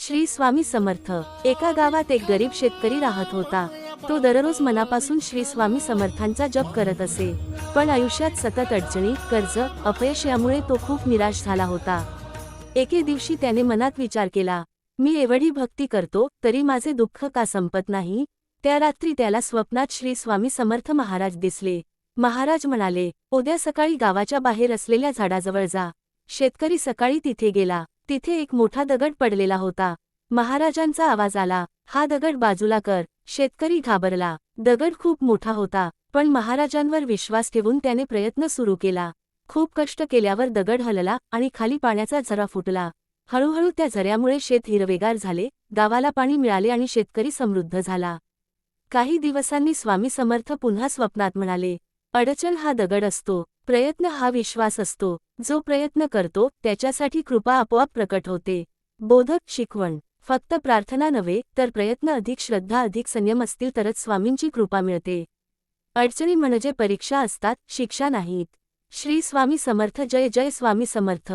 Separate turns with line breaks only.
श्री स्वामी समर्थ। एका गावात एक गरीब शेतकरी राहत होता। तो दररोज मनापासून श्री स्वामी समर्थांचा जप करत असे, पण आयुष्यात सतत अडचणी, कर्ज, अपयश यामुळे तो खूप निराश झाला होता। एके दिवशी त्याने मनात विचार केला, मी एवढी भक्ती करतो तरी माझे दुःख का संपत नाही। त्या रात्री त्याला स्वप्नात श्री स्वामी समर्थ महाराज दिसले। महाराज म्हणाले, उद्या सकाळी गावाच्या बाहेर असलेल्या झाडाजवळ जा। शेतकरी सकाळी तिथे गेला। तिथे एक मोठा दगड पडलेला होता। महाराजांचा आवाज आला, हा दगड बाजूला कर। शेतकरी घाबरला। दगड खूप मोठा होता, पण महाराजांवर विश्वास ठेवून त्याने प्रयत्न सुरू केला। खूप कष्ट केल्यावर दगड हलला आणि खाली पाण्याचा झरा फुटला। हळूहळू त्या झऱ्यामुळे शेत हिरवेगार झाले, गावाला पाणी मिळाले आणि शेतकरी समृद्ध झाला। काही दिवसांनी स्वामी समर्थ पुन्हा स्वप्नात म्हणाले, अडचण हा दगड असतो, प्रयत्न हा विश्वास असतो। जो प्रयत्न करतो त्याच्यासाठी कृपा आपोआप प्रकट होते। बोधक शिकवण, फक्त प्रार्थना नव्हे तर प्रयत्न अधिक श्रद्धा अधिक संयम असतील तरच स्वामींची कृपा मिळते। अडचणी म्हणजे परीक्षा असतात, शिक्षा नाहीत। श्री स्वामी समर्थ। जय जय स्वामी समर्थ।